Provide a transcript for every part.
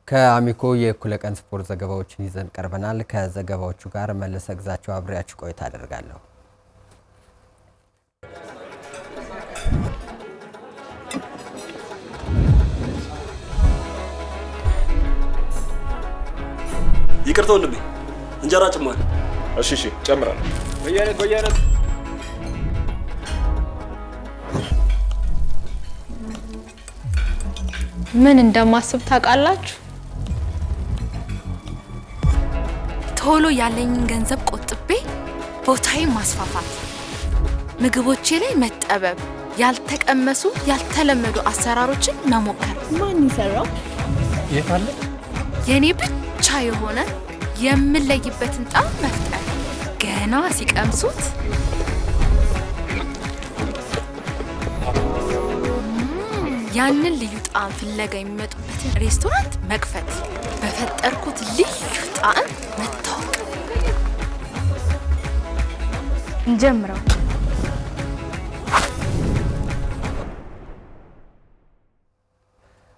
ከአሚኮ የእኩለ ቀን ስፖርት ዘገባዎችን ይዘን ቀርበናል። ከዘገባዎቹ ጋር መለሰ ግዛቸው አብሬያችሁ ቆይታ አደርጋለሁ። ይቅርታ ወንድሜ፣ እንጀራ ጭማሪ። እሺ ጨምራለሁ። በየአይነት ምን እንደማስብ ታውቃላችሁ? ቶሎ ያለኝን ገንዘብ ቆጥቤ ቦታዬን ማስፋፋት፣ ምግቦቼ ላይ መጠበብ፣ ያልተቀመሱ ያልተለመዱ አሰራሮችን መሞከር። ማን ይሰራው? የታለ የኔ ብቻ የሆነ የምለይበትን ጣዕም መፍጠር። ገና ሲቀምሱት ያንን ልዩ ጣዕም ፍለጋ የሚመጡበትን ሬስቶራንት መክፈት፣ በፈጠርኩት ልዩ ጣዕም መታወቅ። እንጀምረው።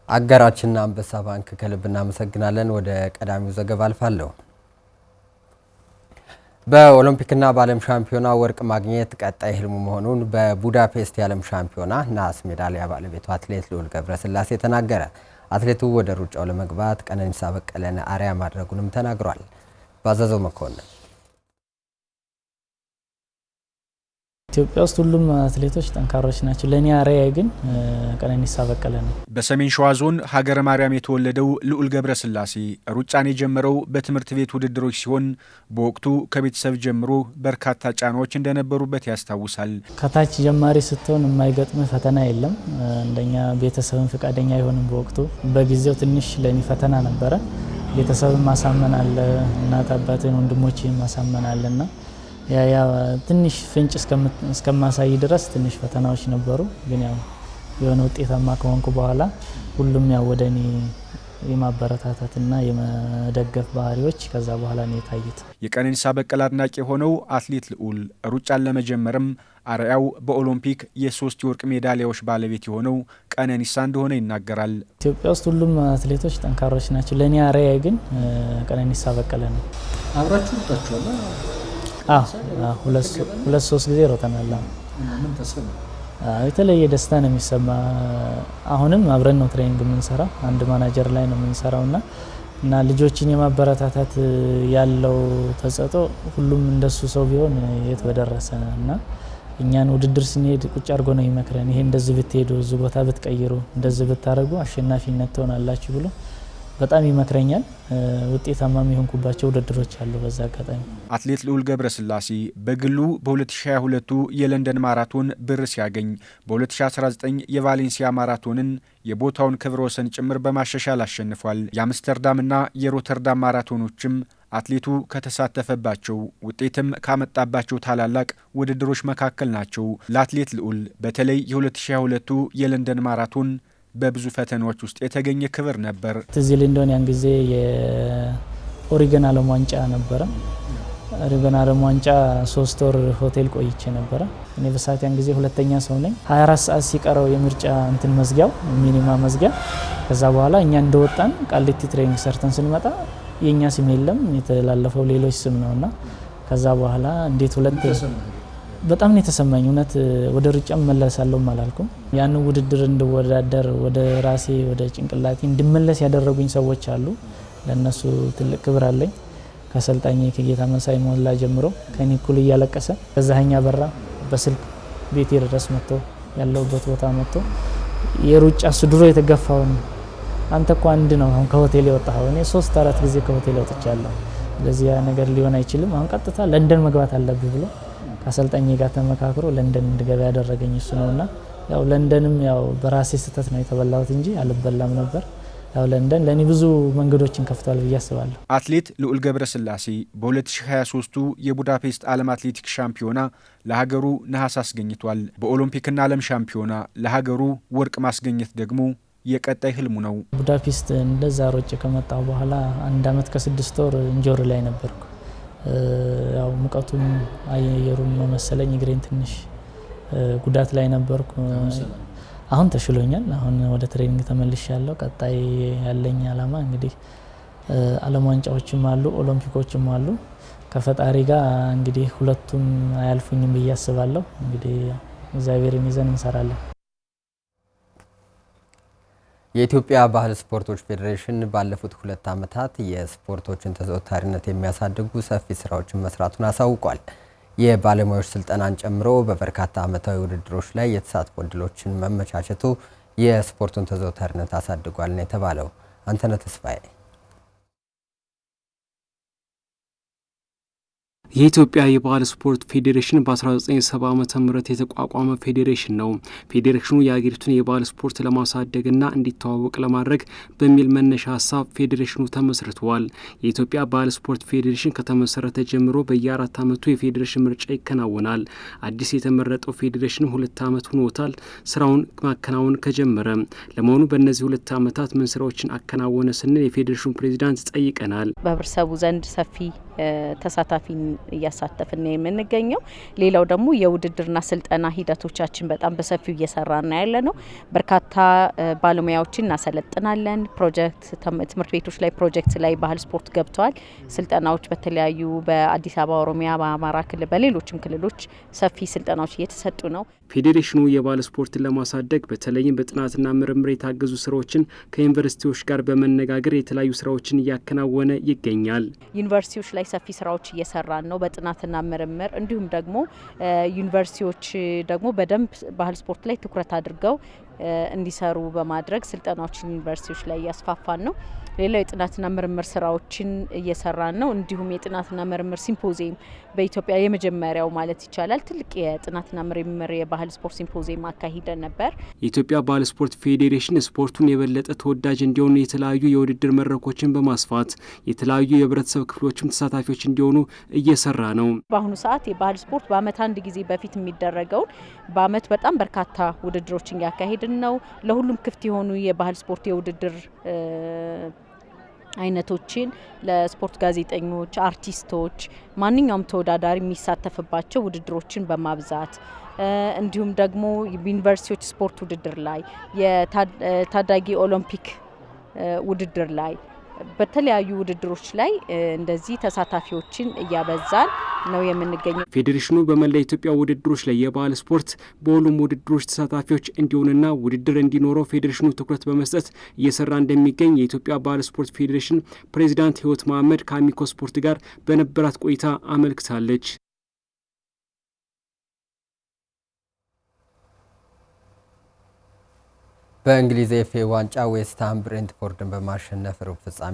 አጋራችንና አንበሳ ባንክ ከልብ እናመሰግናለን። ወደ ቀዳሚው ዘገባ አልፋለሁ። በኦሎምፒክና በዓለም ሻምፒዮና ወርቅ ማግኘት ቀጣይ ህልሙ መሆኑን በቡዳፔስት የዓለም ሻምፒዮና ናስ ሜዳሊያ ባለቤቱ አትሌት ልዑል ገብረስላሴ ተናገረ። አትሌቱ ወደ ሩጫው ለመግባት ቀነኒሳ በቀለን አርአያ ማድረጉንም ተናግሯል። ባዘዘው መኮንን ኢትዮጵያ ውስጥ ሁሉም አትሌቶች ጠንካሮች ናቸው። ለኔ አርአያ ግን ቀነኒሳ በቀለ ነው። በሰሜን ሸዋ ዞን ሀገረ ማርያም የተወለደው ልዑል ገብረስላሴ ሩጫን የጀመረው በትምህርት ቤት ውድድሮች ሲሆን በወቅቱ ከቤተሰብ ጀምሮ በርካታ ጫናዎች እንደነበሩበት ያስታውሳል። ከታች ጀማሪ ስትሆን የማይገጥም ፈተና የለም። እንደኛ ቤተሰብን ፍቃደኛ አይሆንም። በወቅቱ በጊዜው ትንሽ ለኔ ፈተና ነበረ። ቤተሰብን ማሳመን አለ፣ እናት አባትን ወንድሞችን ማሳመን አለና ያ ትንሽ ፍንጭ እስከማሳይ ድረስ ትንሽ ፈተናዎች ነበሩ። ግን ያው የሆነ ውጤታማ ከሆንኩ በኋላ ሁሉም ያው ወደኔ የማበረታታትና የመደገፍ ባህሪዎች ከዛ በኋላ ነው የታዩት። የቀነኒሳ በቀለ አድናቂ የሆነው አትሌት ልዑል ሩጫን ለመጀመርም አርአያው በኦሎምፒክ የ3 የወርቅ ሜዳሊያዎች ባለቤት የሆነው ቀነኒሳ እንደሆነ ይናገራል። ኢትዮጵያ ውስጥ ሁሉም አትሌቶች ጠንካሮች ናቸው። ለኔ አርአያ ግን ቀነኒሳ በቀለ ነው። አብራችሁ ወጣችኋል? ሁለት ሶስት ጊዜ ሮጠናል። ምን ተሰማ? የተለየ ደስታ ነው የሚሰማ። አሁንም አብረን ነው ትሬኒንግ የምንሰራ፣ አንድ ማናጀር ላይ ነው የምንሰራውና ልጆችን የማበረታታት ያለው ተሰጥኦ ሁሉም እንደሱ ሰው ቢሆን የት በደረሰና እኛን ውድድር ስንሄድ ቁጭ አድርጎ ነው ይመክረን። ይሄ እንደዚህ ብትሄዱ፣ እዚህ ቦታ ብትቀይሩ፣ እንደዚህ ብታረጉ አሸናፊነት ትሆናላችሁ ብሎ በጣም ይመክረኛል። ውጤታማ የሚሆንኩባቸው ውድድሮች አሉ። በዛ አጋጣሚ አትሌት ልዑል ገብረስላሴ በግሉ በ2022 የለንደን ማራቶን ብር ሲያገኝ በ2019 የቫሌንሲያ ማራቶንን የቦታውን ክብረ ወሰን ጭምር በማሻሻል አሸንፏል። የአምስተርዳምና የሮተርዳም ማራቶኖችም አትሌቱ ከተሳተፈባቸው ውጤትም ካመጣባቸው ታላላቅ ውድድሮች መካከል ናቸው። ለአትሌት ልዑል በተለይ የ2022 የለንደን ማራቶን በብዙ ፈተናዎች ውስጥ የተገኘ ክብር ነበር። ትዝ ይለኝ እንደሆነ ያን ጊዜ የኦሪገን ዓለም ዋንጫ ነበረ። ኦሪገን ዓለም ዋንጫ 3 ወር ሆቴል ቆይቼ ነበረ። እኔ በሰዓት ያን ጊዜ ሁለተኛ ሰው ነኝ። 24 ሰዓት ሲቀረው የምርጫ እንትን መዝጊያው ሚኒማ መዝጊያ፣ ከዛ በኋላ እኛ እንደወጣን ቃሊቲ ትሬኒንግ ሰርተን ስንመጣ የኛ ስም የለም፣ የተላለፈው ሌሎች ስም ነውና ከዛ በኋላ እንዴት ሁለት በጣም ነው የተሰማኝ። እውነት ወደ ሩጫ መለሳለሁ አላልኩም። ያን ውድድር እንድወዳደር ወደ ራሴ ወደ ጭንቅላቴ እንድመለስ ያደረጉኝ ሰዎች አሉ። ለነሱ ትልቅ ክብር አለኝ። ከሰልጣኝ ከጌታ መሳይ ሞላ ጀምሮ ከኔ እኩል እያለቀሰ ከዛኛ በራ በስልክ ቤቴ ድረስ መጥቶ ያለውበት ቦታ መጥቶ የሩጫ ስድሮ የተገፋውን አንተ እኮ አንድ ነው አሁን ከሆቴል የወጣው፣ እኔ 3-4 ጊዜ ከሆቴል ወጥቻለሁ፣ ለዚህ ነገር ሊሆን አይችልም፣ አሁን ቀጥታ ለንደን መግባት አለብህ ብሎ ከአሰልጣኝ ጋር ተመካክሮ ለንደን እንድገባ ያደረገኝ እሱ ነውና ያው ለንደንም ያው በራሴ ስህተት ነው የተበላሁት እንጂ አልበላም ነበር። ያው ለንደን ለኔ ብዙ መንገዶችን ከፍቷል ብዬ አስባለሁ። አትሌት ልዑል ገብረስላሴ በ2023 የቡዳፔስት ዓለም አትሌቲክስ ሻምፒዮና ለሀገሩ ነሐስ አስገኝቷል። በኦሎምፒክና ዓለም ሻምፒዮና ለሀገሩ ወርቅ ማስገኘት ደግሞ የቀጣይ ህልሙ ነው። ቡዳፔስት እንደዛ ሮጬ ከመጣሁ በኋላ 1 አመት ከ6 ወር እንጆሪ ላይ ነበርኩ። ያው ሙቀቱም አየሩም መሰለኝ እግሬን ትንሽ ጉዳት ላይ ነበርኩ። አሁን ተሽሎኛል። አሁን ወደ ትሬኒንግ ተመልሻለሁ። ቀጣይ ያለኝ አላማ እንግዲህ ዓለም ዋንጫዎችም አሉ፣ ኦሎምፒኮችም አሉ። ከፈጣሪ ጋር እንግዲህ ሁለቱም አያልፉኝም ብዬ አስባለሁ። እንግዲህ እግዚአብሔርን ይዘን እንሰራለን። የኢትዮጵያ ባህል ስፖርቶች ፌዴሬሽን ባለፉት 2 ዓመታት የስፖርቶችን ተዘውታሪነት የሚያሳድጉ ሰፊ ስራዎችን መስራቱን አሳውቋል። የባለሙያዎች ስልጠናን ጨምሮ በበርካታ ዓመታዊ ውድድሮች ላይ የተሳትፎ ዕድሎችን መመቻቸቱ የስፖርቱን ተዘውታሪነት አሳድጓል ነው የተባለው። አንተነህ ተስፋዬ። የኢትዮጵያ የባህል ስፖርት ፌዴሬሽን በ1970 ዓ.ም የተቋቋመ ፌዴሬሽን ነው። ፌዴሬሽኑ የሀገሪቱን የባህል ስፖርት ለማሳደግና እንዲተዋወቅ ለማድረግ በሚል መነሻ ሀሳብ ፌዴሬሽኑ ተመስርተዋል። የኢትዮጵያ ባህል ስፖርት ፌዴሬሽን ከተመሰረተ ጀምሮ በየ4 ዓመቱ የፌዴሬሽን ምርጫ ይከናወናል። አዲስ የተመረጠው ፌዴሬሽን 2 ዓመት ሆኖታል ስራውን ማከናወን ከጀመረ። ለመሆኑ በእነዚህ 2 ዓመታት ምን ስራዎችን አከናወነ ስንል የፌዴሬሽኑ ፕሬዚዳንት ጠይቀናል። በህብረተሰቡ ዘንድ ሰፊ ተሳታፊን እያሳተፍን የምንገኘው። ሌላው ደግሞ የውድድርና ስልጠና ሂደቶቻችን በጣም በሰፊው እየሰራና ያለ ነው። በርካታ ባለሙያዎችን እናሰለጥናለን። ፕሮጀክት ትምህርት ቤቶች ላይ ፕሮጀክት ላይ ባህል ስፖርት ገብተዋል። ስልጠናዎች በተለያዩ በአዲስ አበባ፣ ኦሮሚያ፣ በአማራ ክልል በሌሎችም ክልሎች ሰፊ ስልጠናዎች እየተሰጡ ነው። ፌዴሬሽኑ የባህል ስፖርትን ለማሳደግ በተለይም በጥናትና ምርምር የታገዙ ስራዎችን ከዩኒቨርሲቲዎች ጋር በመነጋገር የተለያዩ ስራዎችን እያከናወነ ይገኛል። ዩኒቨርሲቲዎች ላይ ሰፊ ስራዎች እየሰራን ነው በጥናትና ምርምር። እንዲሁም ደግሞ ዩኒቨርሲቲዎች ደግሞ በደንብ ባህል ስፖርት ላይ ትኩረት አድርገው እንዲሰሩ በማድረግ ስልጠናዎችን ዩኒቨርሲቲዎች ላይ እያስፋፋን ነው። ሌላው የጥናትና ምርምር ስራዎችን እየሰራን ነው። እንዲሁም የጥናትና ምርምር ሲምፖዚየም በኢትዮጵያ የመጀመሪያው ማለት ይቻላል ትልቅ የጥናትና ምርምር የባህል ስፖርት ሲምፖዚየም አካሂደን ነበር። የኢትዮጵያ ባህል ስፖርት ፌዴሬሽን ስፖርቱን የበለጠ ተወዳጅ እንዲሆኑ የተለያዩ የውድድር መድረኮችን በማስፋት የተለያዩ የህብረተሰብ ክፍሎችም ተሳታፊዎች እንዲሆኑ እየሰራ ነው። በአሁኑ ሰዓት የባህል ስፖርት በአመት አንድ ጊዜ በፊት የሚደረገውን በአመት በጣም በርካታ ውድድሮችን እያካሄድን ነው። ለሁሉም ክፍት የሆኑ የባህል ስፖርት የውድድር አይነቶችን ለስፖርት ጋዜጠኞች፣ አርቲስቶች፣ ማንኛውም ተወዳዳሪ የሚሳተፍባቸው ውድድሮችን በማብዛት እንዲሁም ደግሞ ዩኒቨርሲቲዎች ስፖርት ውድድር ላይ የታዳጊ ኦሎምፒክ ውድድር ላይ በተለያዩ ውድድሮች ላይ እንደዚህ ተሳታፊዎችን እያበዛን ነው የምንገኘው። ፌዴሬሽኑ በመላ ኢትዮጵያ ውድድሮች ላይ የባህል ስፖርት በሁሉም ውድድሮች ተሳታፊዎች እንዲሆንና ውድድር እንዲኖረው ፌዴሬሽኑ ትኩረት በመስጠት እየሰራ እንደሚገኝ የኢትዮጵያ ባህል ስፖርት ፌዴሬሽን ፕሬዚዳንት ህይወት መሀመድ ከአሚኮ ስፖርት ጋር በነበራት ቆይታ አመልክታለች። በእንግሊዝ ኤፍኤ ዋንጫ ዌስትሃም ብሬንትፎርድን በማሸነፍ ሩብ ፍጻሜ